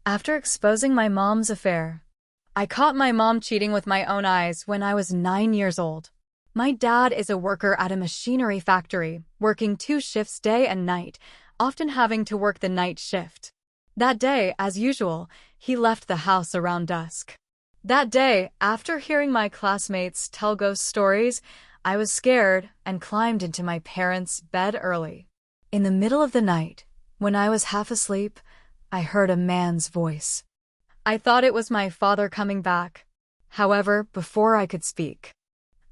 After exposing my mom's affair, I caught my mom cheating with my own eyes when I was 9 years old. My dad is a worker at a machinery factory, working 2 shifts day and night, often having to work the night shift. That day, as usual, he left the house around dusk. That day, after hearing my classmates tell ghost stories, I was scared and climbed into my parents' bed early. In the middle of the night, when I was half asleep, I heard a man's voice. I thought it was my father coming back. However, before I could speak,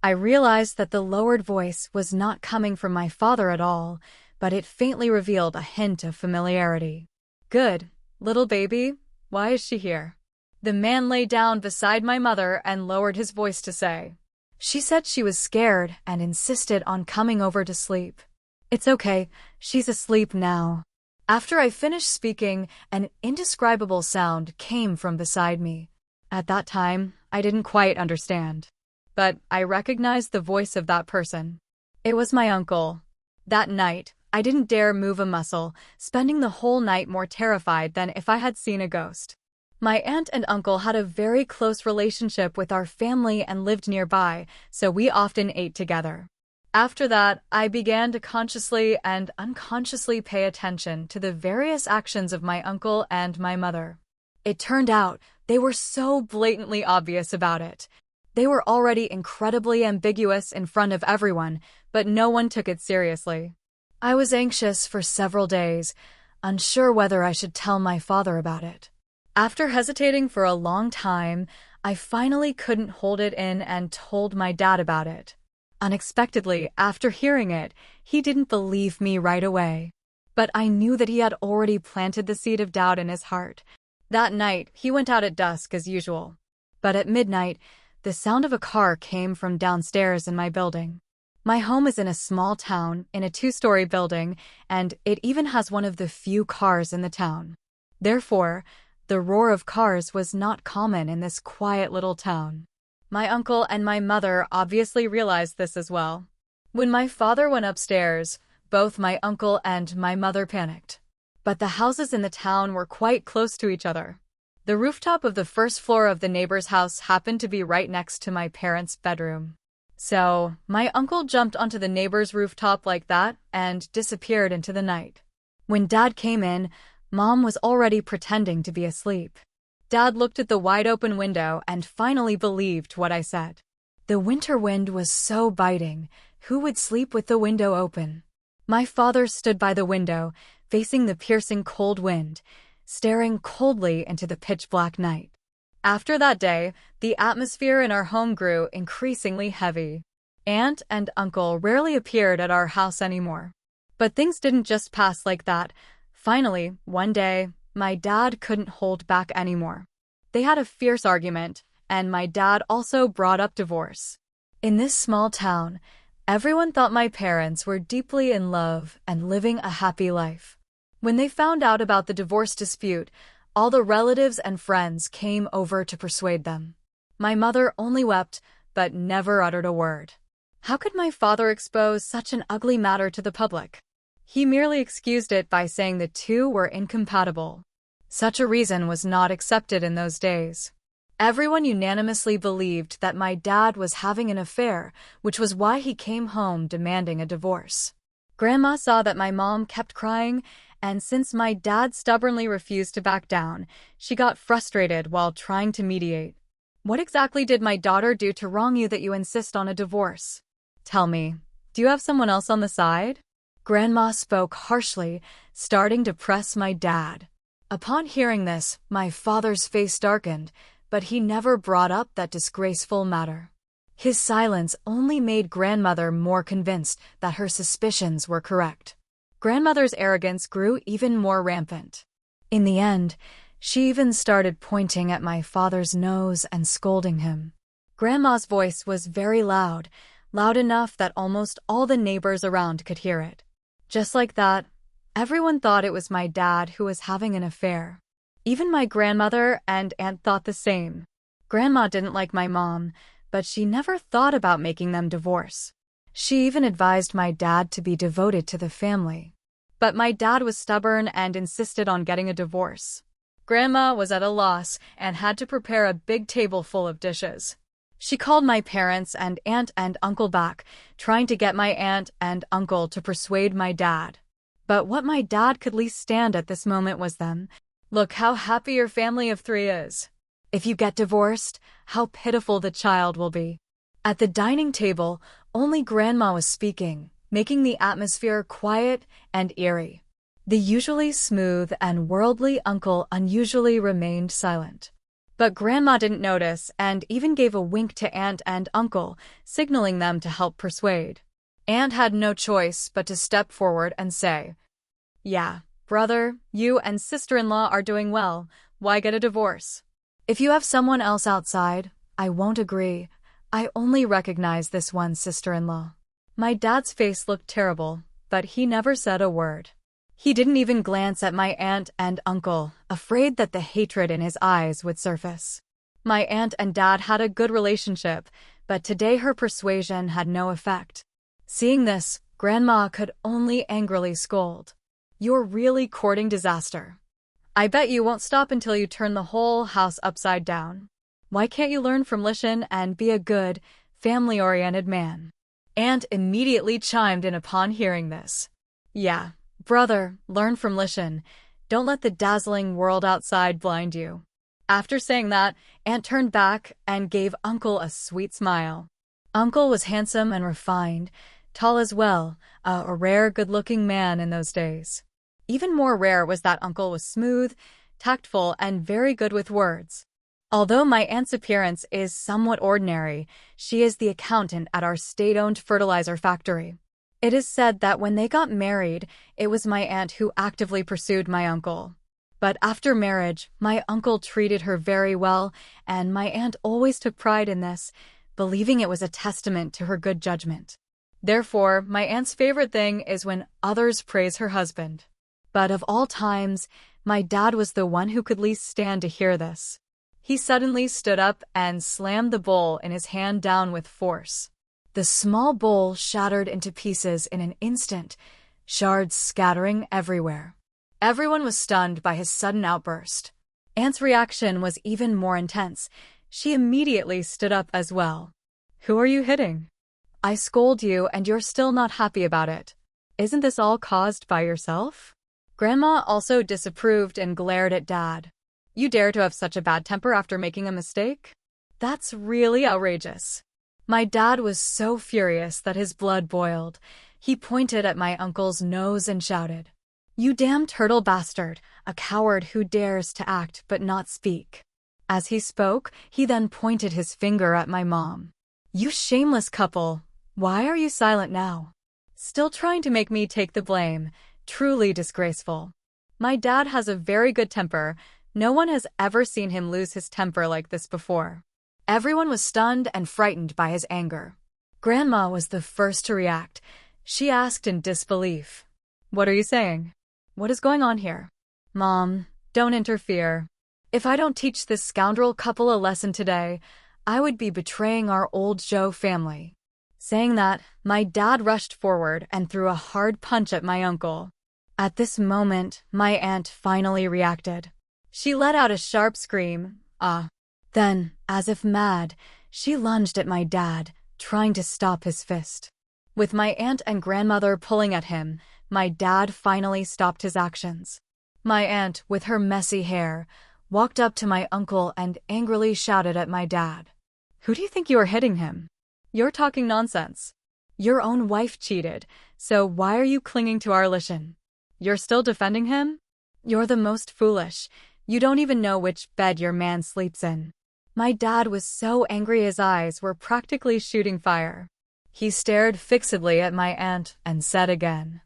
I realized that the lowered voice was not coming from my father at all, but it faintly revealed a hint of familiarity. "Good, little baby, why is she here?" The man lay down beside my mother and lowered his voice to say. She said she was scared and insisted on coming over to sleep. "It's okay, she's asleep now." After I finished speaking, an indescribable sound came from beside me. At that time, I didn't quite understand, but I recognized the voice of that person. It was my uncle. That night, I didn't dare move a muscle, spending the whole night more terrified than if I had seen a ghost. My aunt and uncle had a very close relationship with our family and lived nearby, so we often ate together. After that, I began to consciously and unconsciously pay attention to the various actions of my uncle and my mother. It turned out they were so blatantly obvious about it. They were already incredibly ambiguous in front of everyone, but no one took it seriously. I was anxious for several days, unsure whether I should tell my father about it. After hesitating for a long time, I finally couldn't hold it in and told my dad about it. Unexpectedly, after hearing it, he didn't believe me right away. But I knew that he had already planted the seed of doubt in his heart. That night, he went out at dusk as usual. But at midnight, the sound of a car came from downstairs in my building. My home is in a small town, in a 2-story building, and it even has one of the few cars in the town. Therefore, the roar of cars was not common in this quiet little town. My uncle and my mother obviously realized this as well. When my father went upstairs, both my uncle and my mother panicked. But the houses in the town were quite close to each other. The rooftop of the first floor of the neighbor's house happened to be right next to my parents' bedroom. So, my uncle jumped onto the neighbor's rooftop like that and disappeared into the night. When Dad came in, Mom was already pretending to be asleep. Dad looked at the wide-open window and finally believed what I said. The winter wind was so biting. Who would sleep with the window open? My father stood by the window, facing the piercing cold wind, staring coldly into the pitch-black night. After that day, the atmosphere in our home grew increasingly heavy. Aunt and uncle rarely appeared at our house anymore. But things didn't just pass like that. Finally, one day, my dad couldn't hold back anymore. They had a fierce argument, and my dad also brought up divorce. In this small town, everyone thought my parents were deeply in love and living a happy life. When they found out about the divorce dispute, all the relatives and friends came over to persuade them. My mother only wept, but never uttered a word. How could my father expose such an ugly matter to the public? He merely excused it by saying the two were incompatible. Such a reason was not accepted in those days. Everyone unanimously believed that my dad was having an affair, which was why he came home demanding a divorce. Grandma saw that my mom kept crying, and since my dad stubbornly refused to back down, she got frustrated while trying to mediate. "What exactly did my daughter do to wrong you that you insist on a divorce? Tell me, do you have someone else on the side?" Grandma spoke harshly, starting to press my dad. Upon hearing this, my father's face darkened, but he never brought up that disgraceful matter. His silence only made grandmother more convinced that her suspicions were correct. Grandmother's arrogance grew even more rampant. In the end, she even started pointing at my father's nose and scolding him. Grandma's voice was very loud, loud enough that almost all the neighbors around could hear it. Just like that, everyone thought it was my dad who was having an affair. Even my grandmother and aunt thought the same. Grandma didn't like my mom, but she never thought about making them divorce. She even advised my dad to be devoted to the family. But my dad was stubborn and insisted on getting a divorce. Grandma was at a loss and had to prepare a big table full of dishes. She called my parents and aunt and uncle back, trying to get my aunt and uncle to persuade my dad. But what my dad could least stand at this moment was them. Look how happy your family of 3 is. If you get divorced, how pitiful the child will be. At the dining table, only Grandma was speaking, making the atmosphere quiet and eerie. The usually smooth and worldly uncle unusually remained silent. But Grandma didn't notice and even gave a wink to aunt and uncle, signaling them to help persuade. Aunt had no choice but to step forward and say, "Yeah, brother, you and sister-in-law are doing well. Why get a divorce? If you have someone else outside, I won't agree. I only recognize this one sister-in-law." My dad's face looked terrible, but he never said a word. He didn't even glance at my aunt and uncle, afraid that the hatred in his eyes would surface. My aunt and dad had a good relationship, but today her persuasion had no effect. Seeing this, Grandma could only angrily scold. "You're really courting disaster. I bet you won't stop until you turn the whole house upside down. Why can't you learn from Lishan and be a good, family-oriented man?" Aunt immediately chimed in upon hearing this. "Yeah, brother, learn from Lishan. Don't let the dazzling world outside blind you." After saying that, Aunt turned back and gave Uncle a sweet smile. Uncle was handsome and refined, tall as well, a rare good-looking man in those days. Even more rare was that Uncle was smooth, tactful, and very good with words. Although my aunt's appearance is somewhat ordinary, she is the accountant at our state-owned fertilizer factory. It is said that when they got married, it was my aunt who actively pursued my uncle. But after marriage, my uncle treated her very well, and my aunt always took pride in this, believing it was a testament to her good judgment. Therefore, my aunt's favorite thing is when others praise her husband. But of all times, my dad was the one who could least stand to hear this. He suddenly stood up and slammed the bowl in his hand down with force. The small bowl shattered into pieces in an instant, shards scattering everywhere. Everyone was stunned by his sudden outburst. Aunt's reaction was even more intense. She immediately stood up as well. "Who are you hitting? I scold you and you're still not happy about it. Isn't this all caused by yourself?" Grandma also disapproved and glared at Dad. "You dare to have such a bad temper after making a mistake? That's really outrageous." My dad was so furious that his blood boiled. He pointed at my uncle's nose and shouted, "You damn turtle bastard, a coward who dares to act but not speak." As he spoke, he then pointed his finger at my mom. "You shameless couple, why are you silent now? Still trying to make me take the blame, truly disgraceful." My dad has a very good temper. No one has ever seen him lose his temper like this before. Everyone was stunned and frightened by his anger. Grandma was the first to react. She asked in disbelief, "What are you saying? What is going on here?" "Mom, don't interfere. If I don't teach this scoundrel couple a lesson today, I would be betraying our old Joe family." Saying that, my dad rushed forward and threw a hard punch at my uncle. At this moment, my aunt finally reacted. She let out a sharp scream, "Ah!" Then, as if mad, she lunged at my dad, trying to stop his fist. With my aunt and grandmother pulling at him, my dad finally stopped his actions. My aunt, with her messy hair, walked up to my uncle and angrily shouted at my dad, "Who do you think you are hitting him? You're talking nonsense. Your own wife cheated, so why are you clinging to our Lishan? You're still defending him? You're the most foolish. You don't even know which bed your man sleeps in." My dad was so angry his eyes were practically shooting fire. He stared fixedly at my aunt and said again,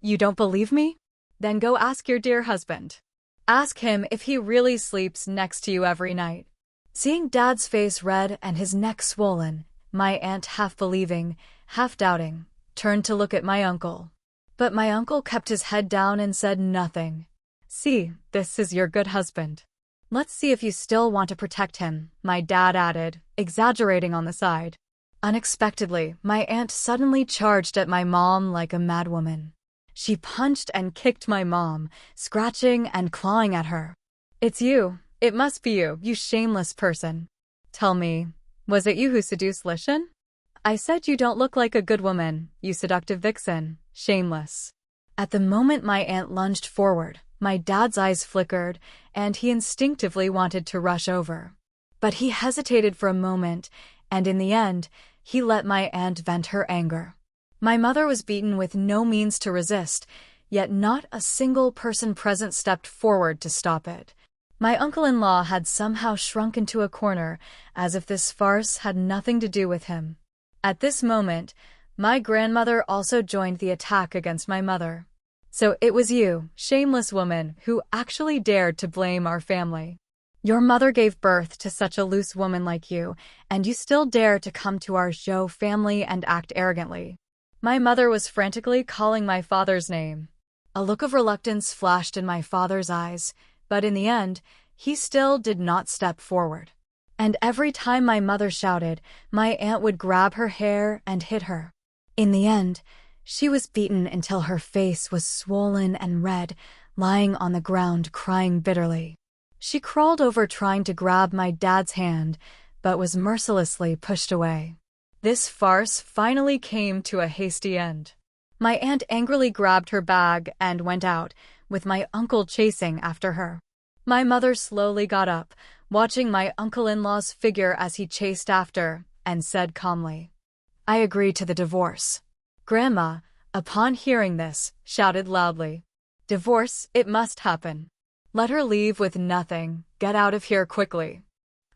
"You don't believe me? Then go ask your dear husband. Ask him if he really sleeps next to you every night." Seeing Dad's face red and his neck swollen, my aunt, half believing, half doubting, turned to look at my uncle. But my uncle kept his head down and said nothing. "See, this is your good husband. Let's see if you still want to protect him," my dad added, exaggerating on the side. Unexpectedly, my aunt suddenly charged at my mom like a madwoman. She punched and kicked my mom, scratching and clawing at her. It's you. It must be you, you shameless person. Tell me, was it you who seduced Lishan? I said you don't look like a good woman, you seductive vixen. Shameless. At the moment my aunt lunged forward, my dad's eyes flickered, and he instinctively wanted to rush over. But he hesitated for a moment, and in the end, he let my aunt vent her anger. My mother was beaten with no means to resist, yet not a single person present stepped forward to stop it. My uncle-in-law had somehow shrunk into a corner, as if this farce had nothing to do with him. At this moment, my grandmother also joined the attack against my mother. So it was you, shameless woman, who actually dared to blame our family. Your mother gave birth to such a loose woman like you, and you still dare to come to our Zhou family and act arrogantly. My mother was frantically calling my father's name. A look of reluctance flashed in my father's eyes, but in the end, he still did not step forward. And every time my mother shouted, my aunt would grab her hair and hit her. In the end, she was beaten until her face was swollen and red, lying on the ground crying bitterly. She crawled over trying to grab my dad's hand, but was mercilessly pushed away. This farce finally came to a hasty end. My aunt angrily grabbed her bag and went out, with my uncle chasing after her. My mother slowly got up, watching my uncle-in-law's figure as he chased after, and said calmly, "I agree to the divorce." Grandma, upon hearing this, shouted loudly, "Divorce, it must happen. Let her leave with nothing, get out of here quickly.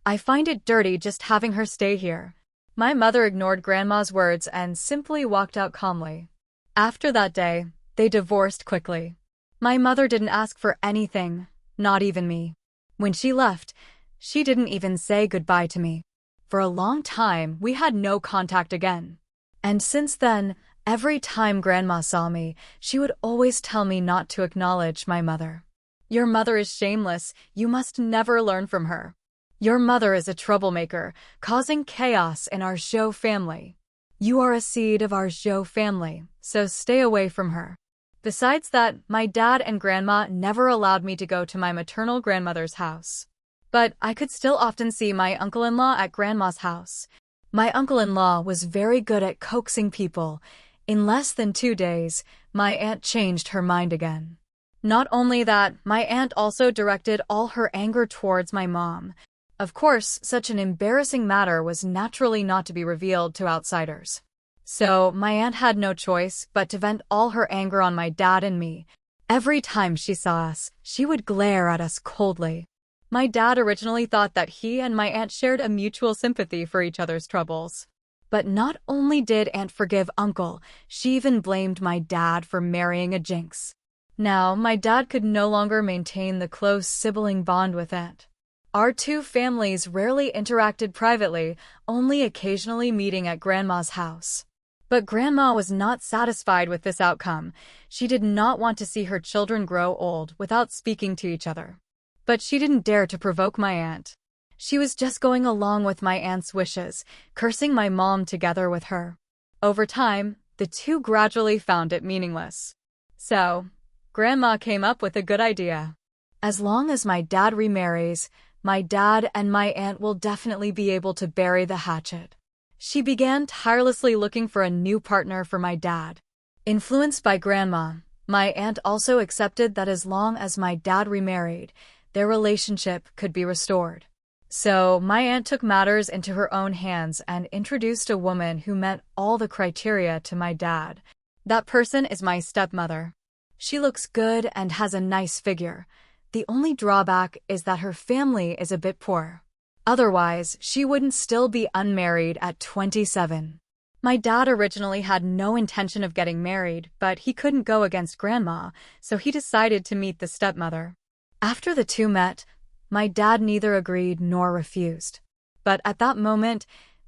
I find it dirty just having her stay here." My mother ignored Grandma's words and simply walked out calmly. After that day, they divorced quickly. My mother didn't ask for anything, not even me. When she left, she didn't even say goodbye to me. For a long time, we had no contact again. And since then, every time Grandma saw me, she would always tell me not to acknowledge my mother. "Your mother is shameless, you must never learn from her. Your mother is a troublemaker, causing chaos in our Zhou family. You are a seed of our Zhou family, so stay away from her." Besides that, my dad and Grandma never allowed me to go to my maternal grandmother's house. But I could still often see my uncle-in-law at Grandma's house. My uncle-in-law was very good at coaxing people. In less than 2 days, my aunt changed her mind again. Not only that, my aunt also directed all her anger towards my mom. Of course, such an embarrassing matter was naturally not to be revealed to outsiders. So, my aunt had no choice but to vent all her anger on my dad and me. Every time she saw us, she would glare at us coldly. My dad originally thought that he and my aunt shared a mutual sympathy for each other's troubles. But not only did Aunt forgive Uncle, she even blamed my dad for marrying a jinx. Now, my dad could no longer maintain the close sibling bond with Aunt. Our two families rarely interacted privately, only occasionally meeting at Grandma's house. But Grandma was not satisfied with this outcome. She did not want to see her children grow old without speaking to each other. But she didn't dare to provoke my aunt. She was just going along with my aunt's wishes, cursing my mom together with her. Over time, the two gradually found it meaningless. So, Grandma came up with a good idea. As long as my dad remarries, my dad and my aunt will definitely be able to bury the hatchet. She began tirelessly looking for a new partner for my dad. Influenced by Grandma, my aunt also accepted that as long as my dad remarried, their relationship could be restored. So, my aunt took matters into her own hands and introduced a woman who met all the criteria to my dad. That person is my stepmother. She looks good and has a nice figure. The only drawback is that her family is a bit poor. Otherwise, she wouldn't still be unmarried at 27. My dad originally had no intention of getting married, but he couldn't go against Grandma, so he decided to meet the stepmother. After the two met, my dad neither agreed nor refused. But at that moment,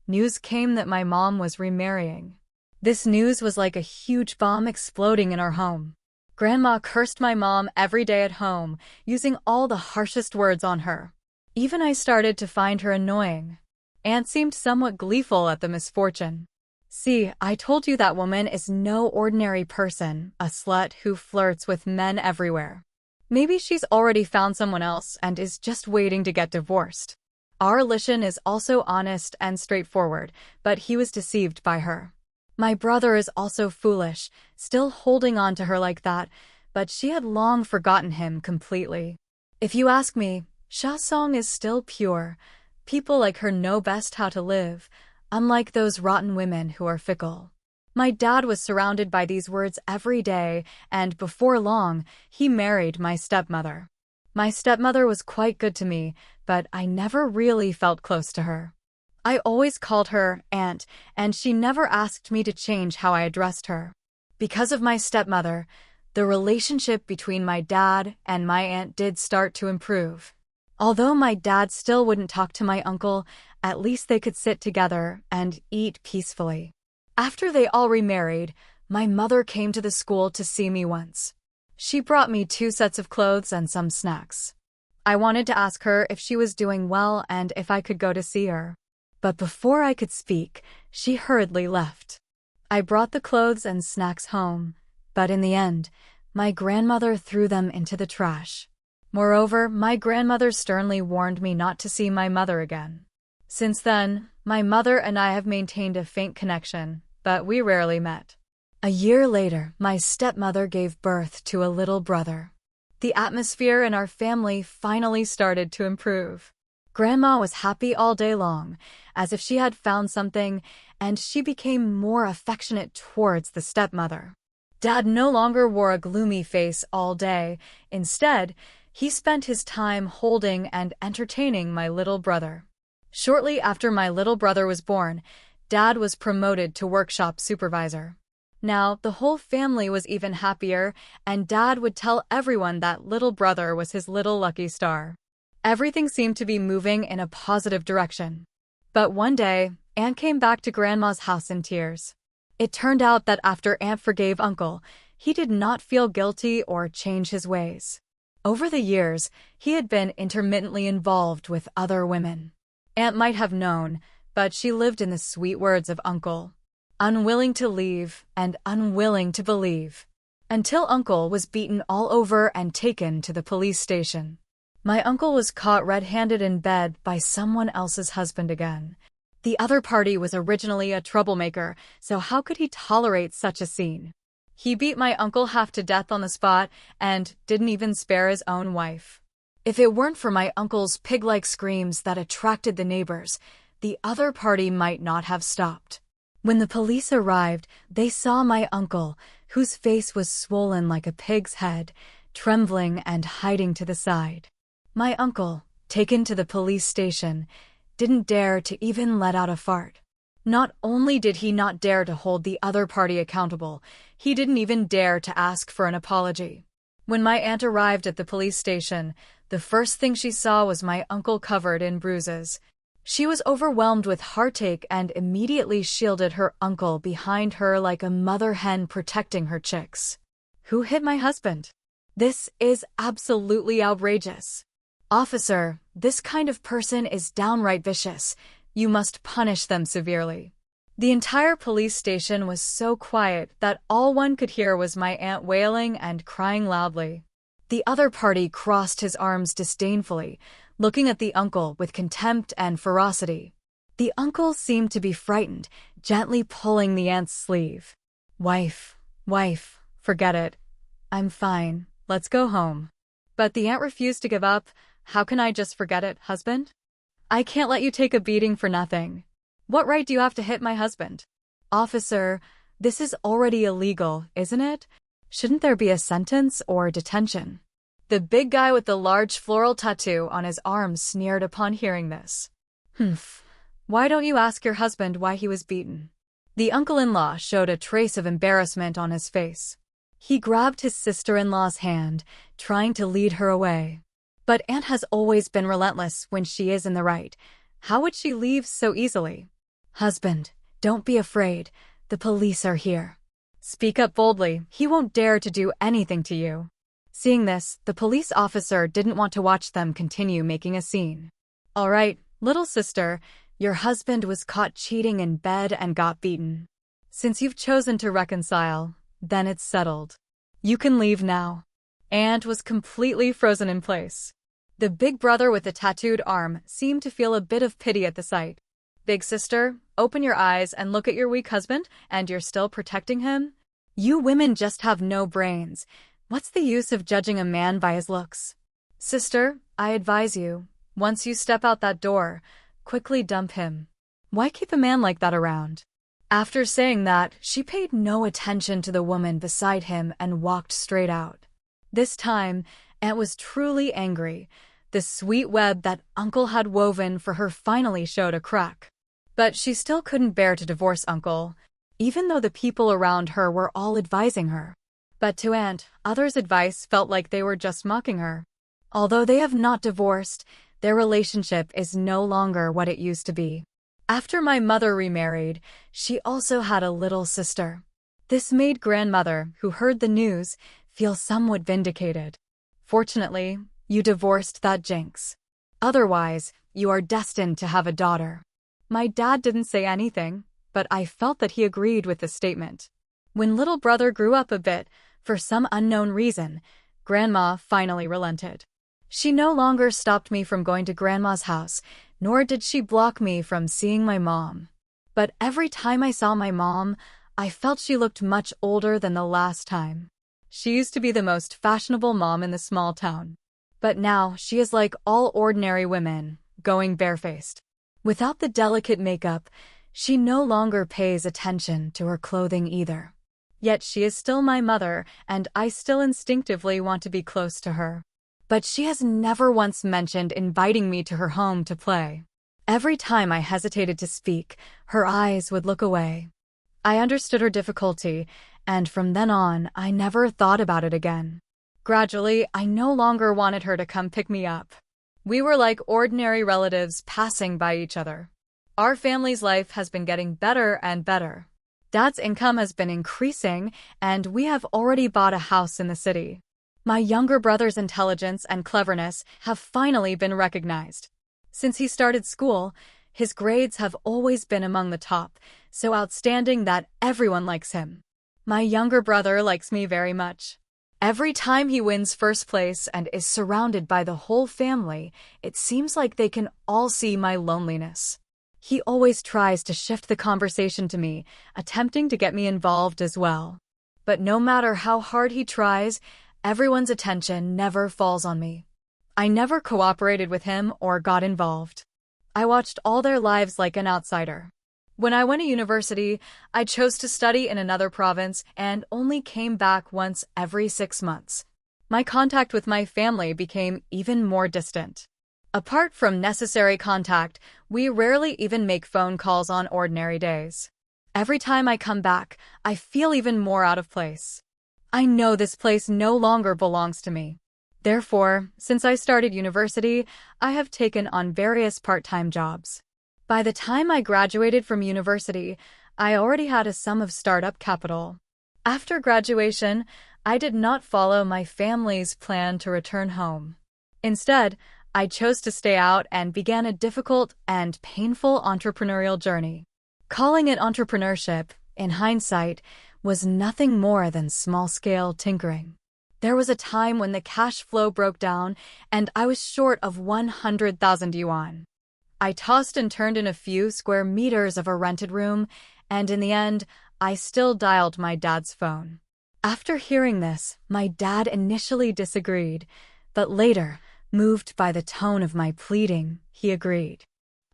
news came that my mom was remarrying. This news was like a huge bomb exploding in our home. Grandma cursed my mom every day at home, using all the harshest words on her. Even I started to find her annoying. Aunt seemed somewhat gleeful at the misfortune. "See, I told you that woman is no ordinary person, a slut who flirts with men everywhere." Maybe she's already found someone else and is just waiting to get divorced. Our Lishan is also honest and straightforward, but he was deceived by her. My brother is also foolish, still holding on to her like that, but she had long forgotten him completely. If you ask me, Sha Song is still pure. People like her know best how to live, unlike those rotten women who are fickle. My dad was surrounded by these words every day, and before long, he married my stepmother. My stepmother was quite good to me, but I never really felt close to her. I always called her aunt, and she never asked me to change how I addressed her. Because of my stepmother, the relationship between my dad and my aunt did start to improve. Although my dad still wouldn't talk to my uncle, at least they could sit together and eat peacefully. After they all remarried, my mother came to the school to see me once. She brought me 2 sets of clothes and some snacks. I wanted to ask her if she was doing well and if I could go to see her. But before I could speak, she hurriedly left. I brought the clothes and snacks home, but in the end, my grandmother threw them into the trash. Moreover, my grandmother sternly warned me not to see my mother again. Since then, my mother and I have maintained a faint connection, but we rarely met. A year later, my stepmother gave birth to a little brother. The atmosphere in our family finally started to improve. Grandma was happy all day long, as if she had found something, and she became more affectionate towards the stepmother. Dad no longer wore a gloomy face all day. Instead, he spent his time holding and entertaining my little brother. Shortly after my little brother was born, Dad was promoted to workshop supervisor. Now, the whole family was even happier, and Dad would tell everyone that little brother was his little lucky star. Everything seemed to be moving in a positive direction. But one day, Aunt came back to Grandma's house in tears. It turned out that after Aunt forgave Uncle, he did not feel guilty or change his ways. Over the years, he had been intermittently involved with other women. Aunt might have known, but she lived in the sweet words of Uncle. Unwilling to leave and unwilling to believe. Until Uncle was beaten all over and taken to the police station. My uncle was caught red-handed in bed by someone else's husband again. The other party was originally a troublemaker, so how could he tolerate such a scene? He beat my uncle half to death on the spot and didn't even spare his own wife. If it weren't for my uncle's pig-like screams that attracted the neighbors, the other party might not have stopped. When the police arrived, they saw my uncle, whose face was swollen like a pig's head, trembling and hiding to the side. My uncle, taken to the police station, didn't dare to even let out a fart. Not only did he not dare to hold the other party accountable, he didn't even dare to ask for an apology. When my aunt arrived at the police station, the first thing she saw was my uncle covered in bruises. She was overwhelmed with heartache and immediately shielded her uncle behind her like a mother hen protecting her chicks. Who hit my husband? This is absolutely outrageous. Officer, this kind of person is downright vicious. You must punish them severely. The entire police station was so quiet that all one could hear was my aunt wailing and crying loudly. The other party crossed his arms disdainfully, looking at the uncle with contempt and ferocity. The uncle seemed to be frightened, gently pulling the aunt's sleeve. Wife, forget it. I'm fine, let's go home. But the aunt refused to give up. How can I just forget it, husband? I can't let you take a beating for nothing. What right do you have to hit my husband? Officer, this is already illegal, isn't it? Shouldn't there be a sentence or detention? The big guy with the large floral tattoo on his arm sneered upon hearing this. Why don't you ask your husband why he was beaten? The uncle-in-law showed a trace of embarrassment on his face. He grabbed his sister-in-law's hand, trying to lead her away. But Aunt has always been relentless when she is in the right. How would she leave so easily? Husband, don't be afraid. The police are here. Speak up boldly. He won't dare to do anything to you. Seeing this, the police officer didn't want to watch them continue making a scene. All right, little sister, your husband was caught cheating in bed and got beaten. Since you've chosen to reconcile, then it's settled. You can leave now. and was completely frozen in place. The big brother with the tattooed arm seemed to feel a bit of pity at the sight. Big sister, open your eyes and look at your weak husband, and you're still protecting him? You women just have no brains. What's the use of judging a man by his looks? Sister, I advise you, once you step out that door, quickly dump him. Why keep a man like that around? After saying that, she paid no attention to the woman beside him and walked straight out. This time, Aunt was truly angry. The sweet web that Uncle had woven for her finally showed a crack. But she still couldn't bear to divorce Uncle, even though the people around her were all advising her. But to Aunt, others' advice felt like they were just mocking her. Although they have not divorced, their relationship is no longer what it used to be. After my mother remarried, she also had a little sister. This made grandmother, who heard the news, feel somewhat vindicated. Fortunately, you divorced that jinx. Otherwise, you are destined to have a daughter. My dad didn't say anything, but I felt that he agreed with the statement. When little brother grew up a bit, for some unknown reason, Grandma finally relented. She no longer stopped me from going to Grandma's house, nor did she block me from seeing my mom. But every time I saw my mom, I felt she looked much older than the last time. She used to be the most fashionable mom in the small town. But now she is like all ordinary women, going barefaced. Without the delicate makeup, she no longer pays attention to her clothing either. Yet she is still my mother, and I still instinctively want to be close to her. But she has never once mentioned inviting me to her home to play. Every time I hesitated to speak, her eyes would look away. I understood her difficulty, and from then on, I never thought about it again. Gradually, I no longer wanted her to come pick me up. We were like ordinary relatives passing by each other. Our family's life has been getting better and better. Dad's income has been increasing, and we have already bought a house in the city. My younger brother's intelligence and cleverness have finally been recognized. Since he started school, his grades have always been among the top, so outstanding that everyone likes him. My younger brother likes me very much. Every time he wins first place and is surrounded by the whole family, it seems like they can all see my loneliness. He always tries to shift the conversation to me, attempting to get me involved as well. But no matter how hard he tries, everyone's attention never falls on me. I never cooperated with him or got involved. I watched all their lives like an outsider. When I went to university, I chose to study in another province and only came back once every 6 months. My contact with my family became even more distant. Apart from necessary contact, we rarely even make phone calls on ordinary days. Every time I come back, I feel even more out of place. I know this place no longer belongs to me. Therefore, since I started university, I have taken on various part-time jobs. By the time I graduated from university, I already had a sum of startup capital. After graduation, I did not follow my family's plan to return home. Instead, I chose to stay out and began a difficult and painful entrepreneurial journey. Calling it entrepreneurship, in hindsight, was nothing more than small-scale tinkering. There was a time when the cash flow broke down and I was short of 100,000 yuan. I tossed and turned in a few square meters of a rented room, and in the end, I still dialed my dad's phone. After hearing this, my dad initially disagreed, but later, moved by the tone of my pleading, he agreed.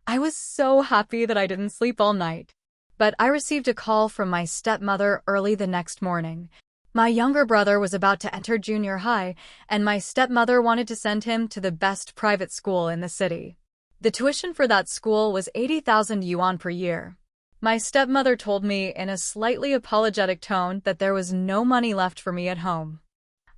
I was so happy that I didn't sleep all night. But I received a call from my stepmother early the next morning. My younger brother was about to enter junior high, and my stepmother wanted to send him to the best private school in the city. The tuition for that school was 80,000 yuan per year. My stepmother told me in a slightly apologetic tone that there was no money left for me at home.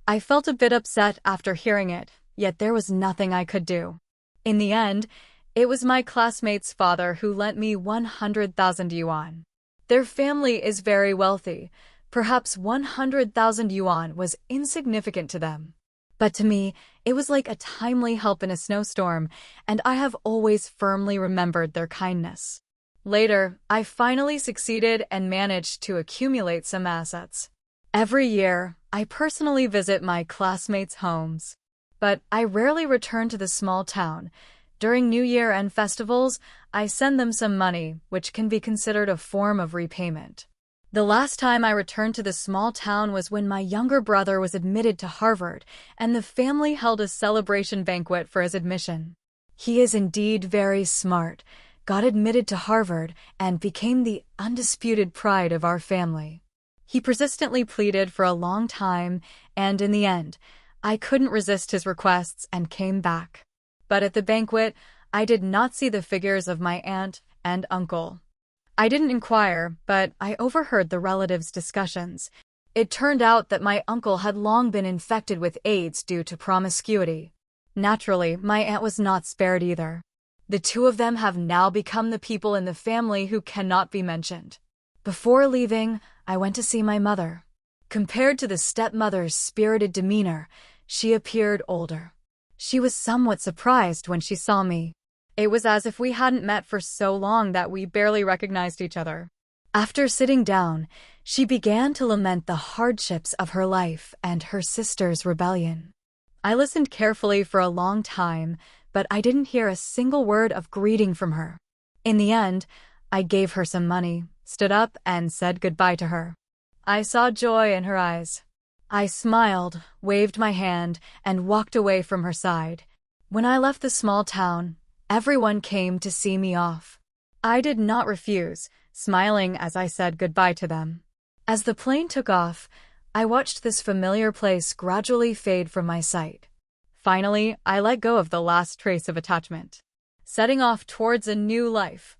I felt a bit upset after hearing it, yet there was nothing I could do. In the end, it was my classmate's father who lent me 100,000 yuan. Their family is very wealthy. Perhaps 100,000 yuan was insignificant to them. But to me, it was like a timely help in a snowstorm, and I have always firmly remembered their kindness. Later, I finally succeeded and managed to accumulate some assets. Every year, I personally visit my classmates' homes. But I rarely return to the small town. During New Year and festivals, I send them some money, which can be considered a form of repayment. The last time I returned to the small town was when my younger brother was admitted to Harvard, and the family held a celebration banquet for his admission. He is indeed very smart, got admitted to Harvard, and became the undisputed pride of our family. He persistently pleaded for a long time, and in the end, I couldn't resist his requests and came back. But at the banquet, I did not see the figures of my aunt and uncle. I didn't inquire, but I overheard the relatives' discussions. It turned out that my uncle had long been infected with AIDS due to promiscuity. Naturally, my aunt was not spared either. The two of them have now become the people in the family who cannot be mentioned. Before leaving, I went to see my mother. Compared to the stepmother's spirited demeanor, she appeared older. She was somewhat surprised when she saw me. It was as if we hadn't met for so long that we barely recognized each other. After sitting down, she began to lament the hardships of her life and her sister's rebellion. I listened carefully for a long time, but I didn't hear a single word of greeting from her. In the end, I gave her some money, stood up, and said goodbye to her. I saw joy in her eyes. I smiled, waved my hand, and walked away from her side. When I left the small town, everyone came to see me off. I did not refuse, smiling as I said goodbye to them. As the plane took off, I watched this familiar place gradually fade from my sight. Finally, I let go of the last trace of attachment. Setting off towards a new life.